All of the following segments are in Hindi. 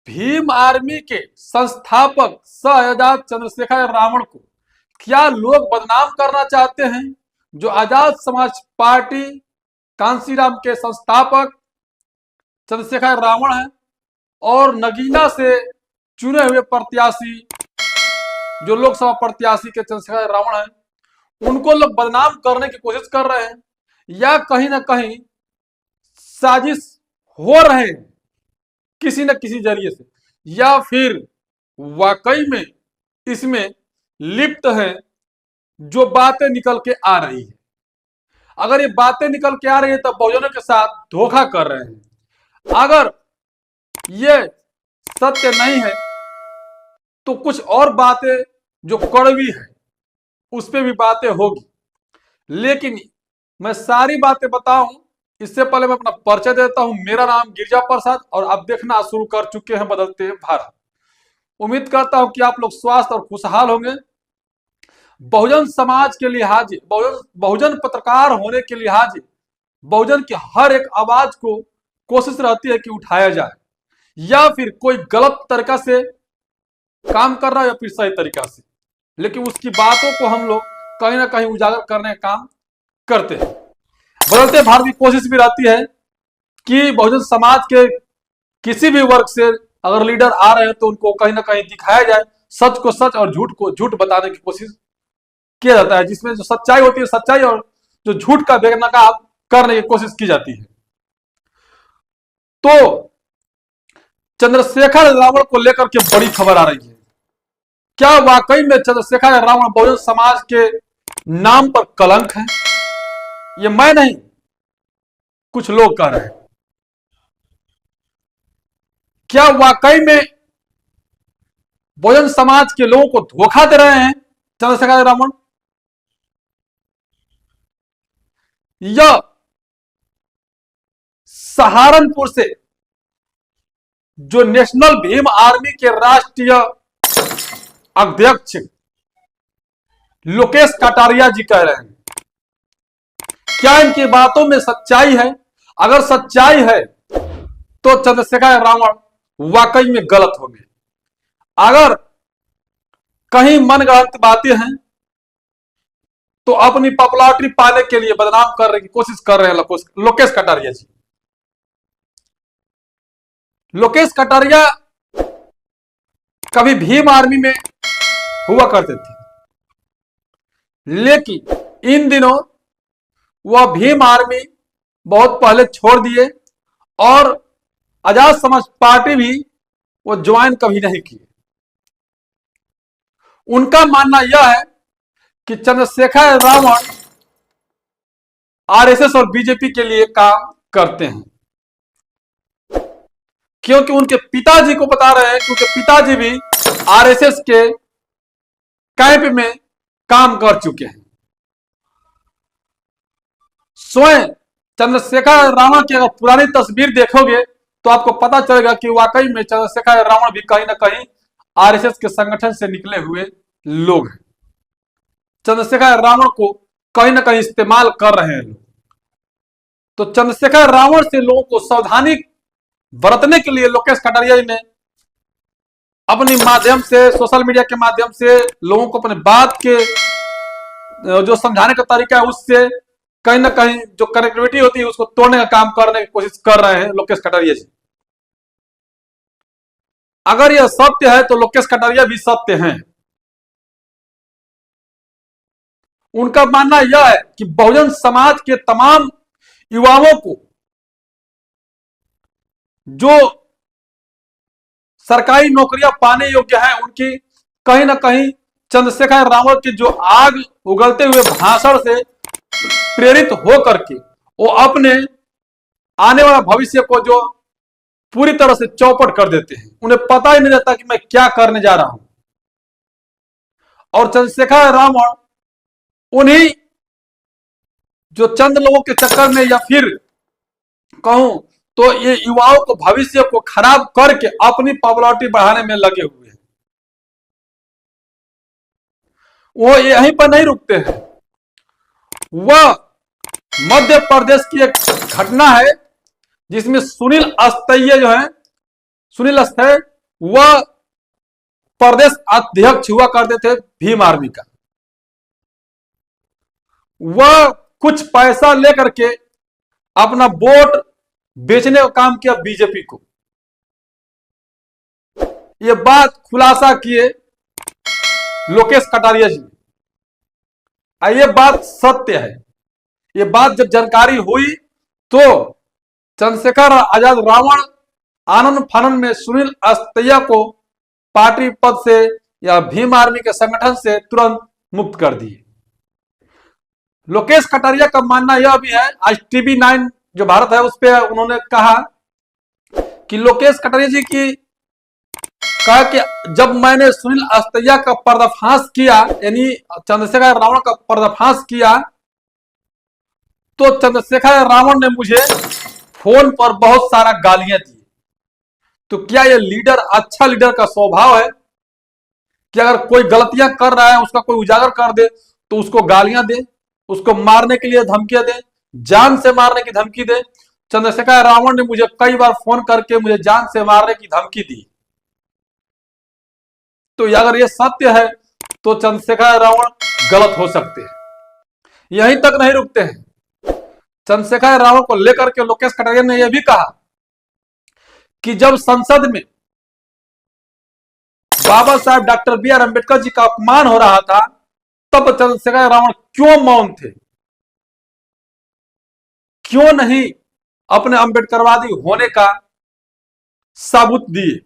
भीम आर्मी के संस्थापक आजाद चंद्रशेखर रावण को क्या लोग बदनाम करना चाहते हैं? जो आजाद समाज पार्टी कांसीराम के संस्थापक चंद्रशेखर रावण हैं और नगीना से चुने हुए प्रत्याशी जो लोकसभा प्रत्याशी के चंद्रशेखर रावण हैं, उनको लोग बदनाम करने की कोशिश कर रहे हैं या कहीं ना कहीं साजिश हो रहे हैं किसी न किसी जरिए से, या फिर वाकई में इसमें लिप्त है जो बातें निकल के आ रही है। अगर ये बातें निकल के आ रही है तो बहुजनों के साथ धोखा कर रहे हैं। अगर ये सत्य नहीं है तो कुछ और बातें जो कड़वी है उस पर भी बातें होगी, लेकिन मैं सारी बातें बताऊं इससे पहले मैं अपना परिचय देता हूं। मेरा नाम गिरिजा प्रसाद और आप देखना शुरू कर चुके हैं बदलते भारत। उम्मीद करता हूं कि आप लोग स्वस्थ और खुशहाल होंगे। बहुजन समाज के लिहाज, बहुजन पत्रकार होने के लिहाज, बहुजन की हर एक आवाज को कोशिश रहती है कि उठाया जाए, या फिर कोई गलत तरीका से काम कर रहा है या फिर सही तरीका से, लेकिन उसकी बातों को हम लोग कहीं ना कहीं उजागर करने का काम करते हैं। बदलते भारत की कोशिश भी रहती है कि बहुजन समाज के किसी भी वर्ग से अगर लीडर आ रहे हैं तो उनको कहीं ना कहीं दिखाया जाए, सच को सच और झूठ को झूठ बताने की कोशिश किया जाता है, जिसमें जो सच्चाई होती है सच्चाई और जो झूठ का बेनकाब करने की कोशिश की जाती है। तो चंद्रशेखर रावण को लेकर के बड़ी खबर आ रही है। क्या वाकई में चंद्रशेखर रावण बहुजन समाज के नाम पर कलंक है? ये मैं नहीं, कुछ लोग कह रहे हैं। क्या वाकई में बहुजन समाज के लोगों को धोखा दे रहे हैं चंद्रशेखर रावण? यह सहारनपुर से जो नेशनल भीम आर्मी के राष्ट्रीय अध्यक्ष लोकेश कटारिया जी कह रहे हैं, क्या इनकी बातों में सच्चाई है? अगर सच्चाई है तो चंद्रशेखर रावण वाकई में गलत होंगे। अगर कहीं मनगढ़ंत बातें हैं तो अपनी पॉपुलैरिटी पाने के लिए बदनाम करने की कोशिश कर रहे हैं लोकेश कटारिया जी। लोकेश कटारिया कभी भीम आर्मी में हुआ करते थे, लेकिन इन दिनों वह भीम आर्मी बहुत पहले छोड़ दिए और आजाद समाज पार्टी भी वो ज्वाइन कभी नहीं किए। उनका मानना यह है कि चंद्रशेखर रावण आरएसएस और बीजेपी के लिए काम करते हैं, क्योंकि उनके पिताजी को बता रहे हैं, क्योंकि पिताजी भी आरएसएस के कैंप में काम कर चुके हैं। स्वयं चंद्रशेखर रावण की अगर पुरानी तस्वीर देखोगे तो आपको पता चलेगा कि वाकई में चंद्रशेखर रावण भी कहीं ना कहीं आरएसएस के संगठन से निकले हुए लोग हैं। चंद्रशेखर रावण को कहीं ना कहीं इस्तेमाल कर रहे हैं लोग। तो चंद्रशेखर रावण से लोगों को सावधानी बरतने के लिए लोकेश कटारिया जी ने अपने माध्यम से, सोशल मीडिया के माध्यम से लोगों को अपने बात के जो समझाने का तरीका है उससे कहीं ना कहीं जो कनेक्टिविटी होती है उसको तोड़ने का काम करने की कोशिश कर रहे हैं लोकेश कटारिया जी। अगर यह सत्य है तो लोकेश कटारिया भी सत्य हैं। उनका मानना यह है कि बहुजन समाज के तमाम युवाओं को जो सरकारी नौकरियां पाने योग्य हैं उनकी कहीं ना कहीं चंद्रशेखर रावण के जो आग उगलते हुए भाषण से प्रेरित हो करके वो अपने आने वाला भविष्य को जो पूरी तरह से चौपट कर देते हैं। उन्हें पता ही नहीं रहता कि मैं क्या करने जा रहा हूं। और चंद्रशेखर रावण उन्हीं जो चंद लोगों के चक्कर में, या फिर कहूं तो ये युवाओं को भविष्य को खराब करके अपनी पॉपुलैरिटी बढ़ाने में लगे हुए हैं। वो यहीं पर नहीं रुकते हैं। वह मध्य प्रदेश की एक घटना है जिसमें सुनील अस्थैया जो है, सुनील अस्थैया वह प्रदेश अध्यक्ष हुआ करते थे भीम आर्मी का। वह कुछ पैसा लेकर के अपना वोट बेचने का काम किया बीजेपी को। यह बात खुलासा किए लोकेश कटारिया जी ने। यह बात सत्य है। यह बात जब जानकारी हुई तो चंद्रशेखर आजाद रावण आनंद फानन में सुनील अस्थैया को पार्टी पद से या भीम आर्मी के संगठन से तुरंत मुक्त कर दिए। लोकेश कटारिया का मानना यह भी है, आज TV9 जो भारत है उस पर उन्होंने कहा कि लोकेश कटारिया जी की कहा कि जब मैंने सुनील अस्थैया का पर्दाफाश किया, यानी चंद्रशेखर रावण का पर्दाफाश किया, तो चंद्रशेखर रावण ने मुझे फोन पर बहुत सारा गालियां दी। तो क्या यह लीडर, अच्छा लीडर का स्वभाव है कि अगर कोई गलतियां कर रहा है उसका कोई उजागर कर दे तो उसको गालियां दे, उसको मारने के लिए धमकियां दे, जान से मारने की धमकी दे? चंद्रशेखर रावण ने मुझे कई बार फोन करके मुझे जान से मारने की धमकी दी। तो अगर यह सत्य है तो चंद्रशेखर रावण गलत हो सकते हैं। यहीं तक नहीं रुकते हैं। चंद्रशेखर रावण को लेकर के लोकेश कटारिया ने यह भी कहा कि जब संसद में बाबा साहब डॉक्टर BR अम्बेडकर जी का अपमान हो रहा था तब चंद्रशेखर रावण क्यों मौन थे, क्यों नहीं अपने अम्बेडकरवादी होने का सबूत दिए?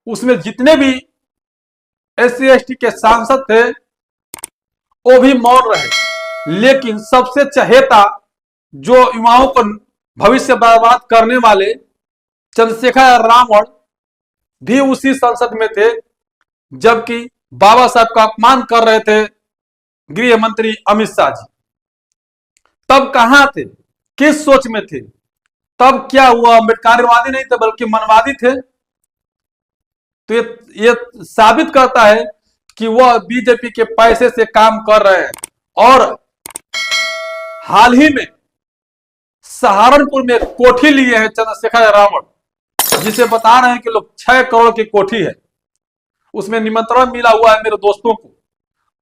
उसमें जितने भी SC ST के सांसद थे वो भी मौन रहे, लेकिन सबसे चहेता जो युवाओं को भविष्य बर्बाद करने वाले चंद्रशेखर रावण भी उसी संसद में थे जबकि बाबा साहब का अपमान कर रहे थे गृह मंत्री अमित शाह जी। तब कहां थे, किस सोच में थे? तब क्या हुआ, अम्बेडकरवादी नहीं थे बल्कि मनवादी थे। तो ये साबित करता है कि वह बीजेपी के पैसे से काम कर रहे हैं। और हाल ही में सहारनपुर में कोठी लिए हैं चंद्रशेखर रावण, जिसे बता रहे हैं कि लोग 6 करोड़ की कोठी है। उसमें निमंत्रण मिला हुआ है मेरे दोस्तों को।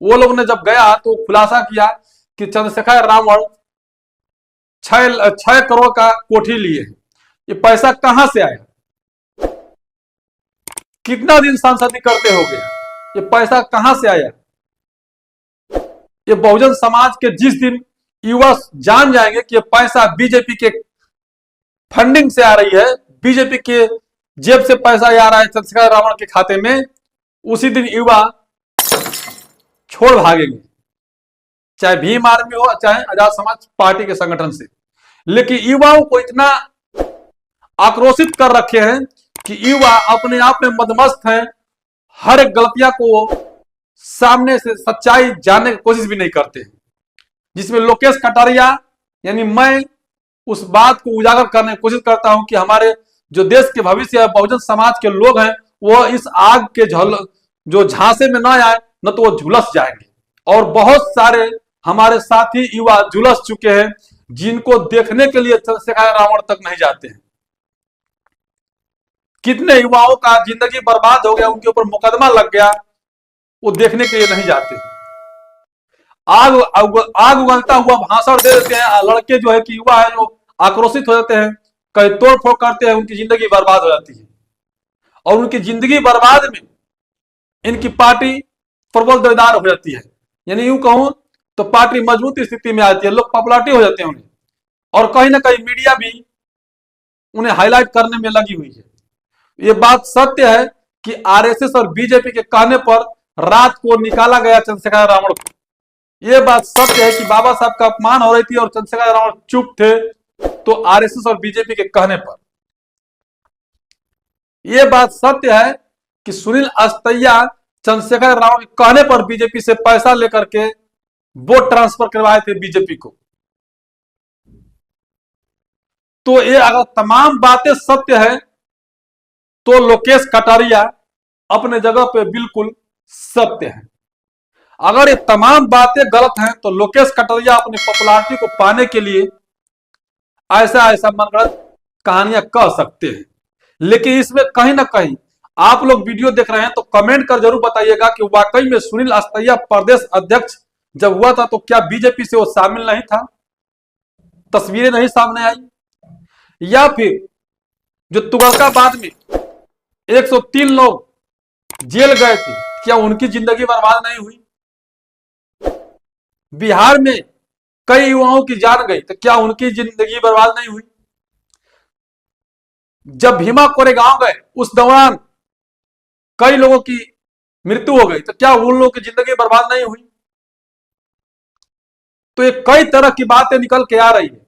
वो लोग ने जब गया तो खुलासा किया कि चंद्रशेखर रावण 6 करोड़ का कोठी लिए हैं। ये पैसा कहां से आया? कितना दिन सांसदी करते हो गया, ये पैसा कहां से आया? ये बहुजन समाज के जिस दिन युवा जान जाएंगे कि ये पैसा बीजेपी के फंडिंग से आ रही है, बीजेपी के जेब से पैसा आ रहा है चंद्रशेखर रावण के खाते में, उसी दिन युवा छोड़ भागेंगे, चाहे भीम आर्मी हो चाहे आजाद समाज पार्टी के संगठन से। लेकिन युवाओं को इतना आक्रोशित कर रखे हैं कि युवा अपने आप में मदमस्त हैं, हर एक गलतियां को सामने से सच्चाई जानने की कोशिश भी नहीं करते, जिसमें लोकेश कटारिया यानी मैं उस बात को उजागर करने की कोशिश करता हूं कि हमारे जो देश के भविष्य है, बहुजन समाज के लोग हैं, वो इस आग के जो झांसे में न आए, न तो वो झुलस जाएंगे। और बहुत सारे हमारे साथी युवा झुलस चुके हैं, जिनको देखने के लिए चंद्रशेखर रावण तक नहीं जाते हैं। कितने युवाओं का जिंदगी बर्बाद हो गया, उनके ऊपर मुकदमा लग गया, वो देखने के लिए नहीं जाते। आग उगलता हुआ भाषण दे देते हैं लड़के जो है कि युवा है, जो आक्रोशित हो जाते हैं, कहीं तोड़ फोड़ करते हैं, उनकी जिंदगी बर्बाद हो जाती है। और उनकी जिंदगी बर्बाद में इनकी पार्टी प्रबल देवदार हो जाती है, यानी यूं कहूं तो पार्टी मजबूत स्थिति में आती है, लोग पॉपुलरिटी हो जाते हैं उन्हें। और कहीं ना कहीं मीडिया भी उन्हें हाईलाइट करने में लगी हुई है। ये बात सत्य है कि आरएसएस और बीजेपी के कहने पर रात को निकाला गया चंद्रशेखर रावण को। यह बात सत्य है कि बाबा साहब का अपमान हो रही थी और चंद्रशेखर रावण चुप थे, तो आरएसएस और बीजेपी के कहने पर। यह बात सत्य है कि सुनील अस्थैया चंद्रशेखर रावण के कहने पर बीजेपी से पैसा लेकर के वोट ट्रांसफर करवाए थे बीजेपी को। तो ये अगर तमाम बातें सत्य है तो लोकेश कटारिया अपने जगह पे बिल्कुल सत्य है। अगर ये तमाम बातें गलत हैं तो लोकेश कटारिया अपनी पॉपुलैरिटी को पाने के लिए ऐसा ऐसा मनगढ़ंत कहानियां कह सकते हैं। लेकिन इसमें कहीं ना कहीं आप लोग वीडियो देख रहे हैं तो कमेंट कर जरूर बताइएगा कि वाकई में सुनील अस्थैया प्रदेश अध्यक्ष जब हुआ था तो क्या बीजेपी से वो शामिल नहीं था, तस्वीरें नहीं सामने आई, या फिर जो तुगलकाबाद में 103 लोग जेल गए थे क्या उनकी जिंदगी बर्बाद नहीं हुई, बिहार में कई युवाओं की जान गई तो क्या उनकी जिंदगी बर्बाद नहीं हुई, जब भीमा कोरेगांव गए उस दौरान कई लोगों की मृत्यु हो गई तो क्या उन लोगों की जिंदगी बर्बाद नहीं हुई। तो ये कई तरह की बातें निकल के आ रही है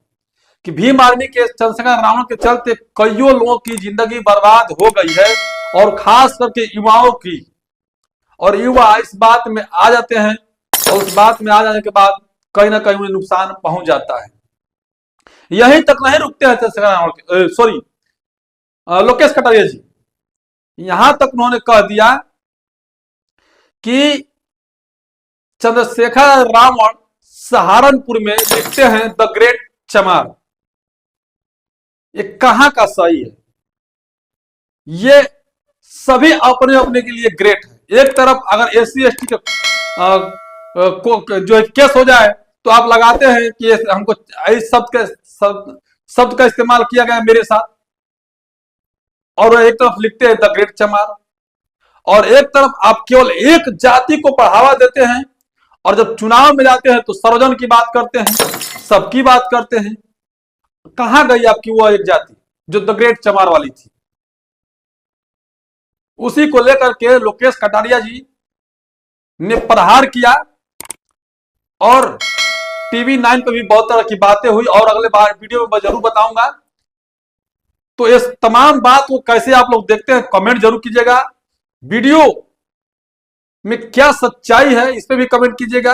कि भीम आर्मी के चंद्रशेखर रावण के चलते कईयों लोगों की जिंदगी बर्बाद हो गई है और खास करके युवाओं की, और युवा इस बात में आ जाते हैं और उस बात में आ जाने के बाद कहीं ना कहीं उन्हें नुकसान पहुंच जाता है। यहीं तक नहीं रुकते हैं चंद्रशेखर रावण के, सॉरी लोकेश कटारिया जी, यहां तक उन्होंने कह दिया कि चंद्रशेखर रावण सहारनपुर में लिखते हैं द ग्रेट चमार। ये कहां का सही है, ये सभी अपने अपने के लिए ग्रेट है। एक तरफ अगर SC ST को जो केस हो जाए तो आप लगाते हैं कि हमको इस शब्द का इस्तेमाल किया गया मेरे साथ, और एक तरफ लिखते हैं द ग्रेट चमार, और एक तरफ आप केवल एक जाति को बढ़ावा देते हैं और जब चुनाव में जाते हैं तो सर्वजन की बात करते हैं, सबकी बात करते हैं। कहां गई आपकी वो एक जाति जो द ग्रेट चमार वाली थी। उसी को लेकर के लोकेश कटारिया जी ने प्रहार किया और TV9 पे भी बहुत तरह की बातें हुई और अगले बार वीडियो में मैं जरूर बताऊंगा। तो इस तमाम बात को कैसे आप लोग देखते हैं कमेंट जरूर कीजिएगा, वीडियो में क्या सच्चाई है इस पे भी कमेंट कीजिएगा,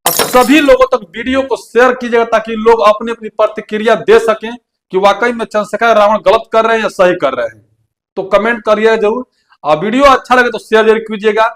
और सभी लोगों तक वीडियो को शेयर कीजिएगा ताकि लोग अपनी अपनी प्रतिक्रिया दे सकें कि वाकई में चंद्रशेखर रावण गलत कर रहे हैं या सही कर रहे हैं। तो कमेंट करिए जरूर, और वीडियो अच्छा लगे तो शेयर जरूर कीजिएगा।